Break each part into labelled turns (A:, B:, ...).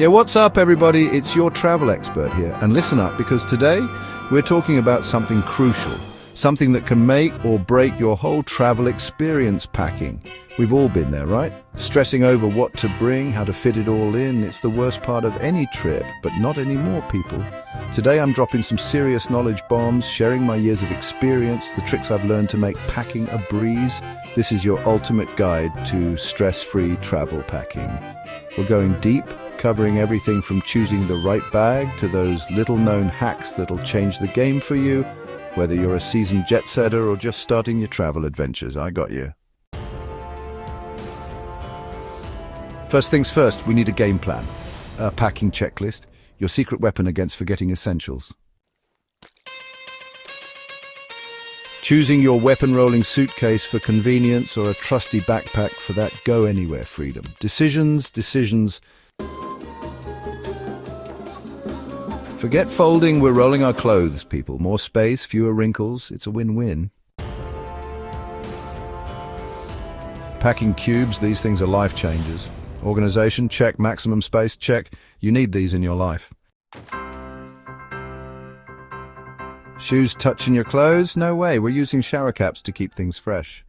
A: Yeah, what's up everybody? It's your travel expert here. And listen up, because today we're talking about something crucial. Something that can make or break your whole travel experience: packing. We've all been there, right? Stressing over what to bring, how to fit it all in. It's the worst part of any trip, but not anymore, people. Today I'm dropping some serious knowledge bombs, sharing my years of experience, the tricks I've learned to make packing a breeze. This is your ultimate guide to stress-free travel packing. We're going deep, covering everything from choosing the right bag to those little-known hacks that'll change the game for you. Whether you're a seasoned jet setter or just starting your travel adventures, I got you. First things first, we need a game plan, a packing checklist, your secret weapon against forgetting essentials. Choosing your weapon-rolling suitcase for convenience or a trusty backpack for that go-anywhere freedom. Decisions. Forget folding, we're rolling our clothes, people. More space, fewer wrinkles, it's a win-win. Packing cubes, these things are life changers. Organization, check. Maximum space, check. You need these in your life. Shoes touching your clothes? No way, we're using shower caps to keep things fresh.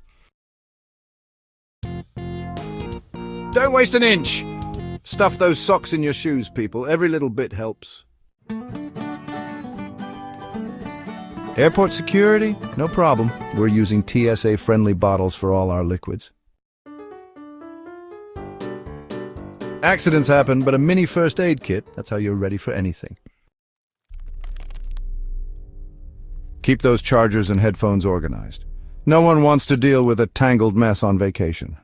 A: Don't waste an inch! Stuff those socks in your shoes, people. Every little bit helps. Airport security? No problem. We're using TSA-friendly bottles for all our liquids. Accidents happen, but a mini first aid kit, that's how you're ready for anything. Keep those chargers and headphones organized. No one wants to deal with a tangled mess on vacation.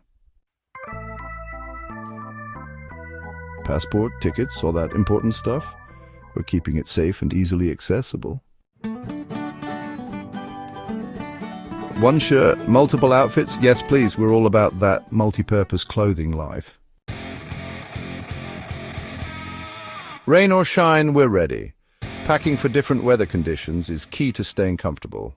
A: Passport, tickets, all that important stuff. We're keeping it safe and easily accessible. One shirt, multiple outfits? Yes, please, we're all about that multi-purpose clothing life. Rain or shine, we're ready. Packing for different weather conditions is key to staying comfortable.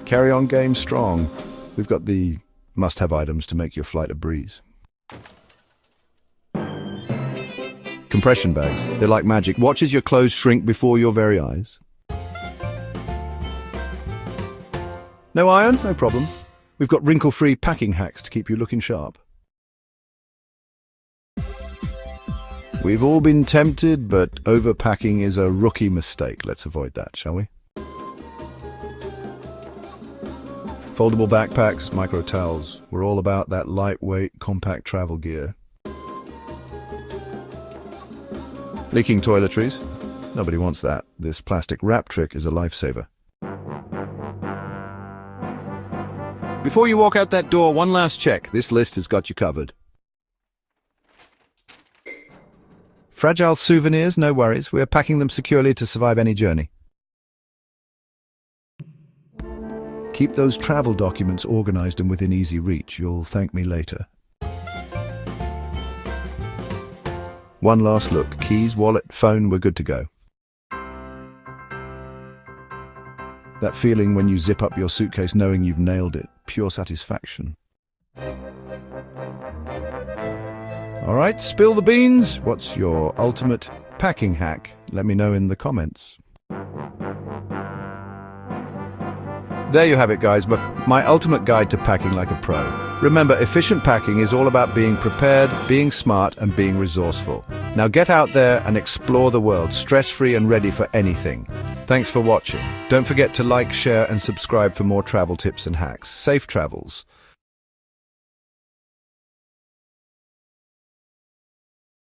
A: Carry-on game strong. We've got the must-have items to make your flight a breeze. Compression bags, they're like magic. Watch as your clothes shrink before your very eyes. No iron? No problem. We've got wrinkle-free packing hacks to keep you looking sharp. We've all been tempted, but overpacking is a rookie mistake. Let's avoid that, shall we? Foldable backpacks, micro towels. We're all about that lightweight, compact travel gear. Leaking toiletries? Nobody wants that. This plastic wrap trick is a lifesaver. Before you walk out that door, one last check. This list has got you covered. Fragile souvenirs? No worries. We're packing them securely to survive any journey. Keep those travel documents organized and within easy reach. You'll thank me later. One last look. Keys, wallet, phone, we're good to go. That feeling when you zip up your suitcase knowing you've nailed it. Pure satisfaction. All right, spill the beans. What's your ultimate packing hack? Let me know in the comments. There you have it, guys. My ultimate guide to packing like a pro. Remember, efficient packing is all about being prepared, being smart, and being resourceful. Now get out there and explore the world, stress-free and ready for anything. Thanks for watching. Don't forget to like, share, and subscribe for more travel tips and hacks. Safe travels.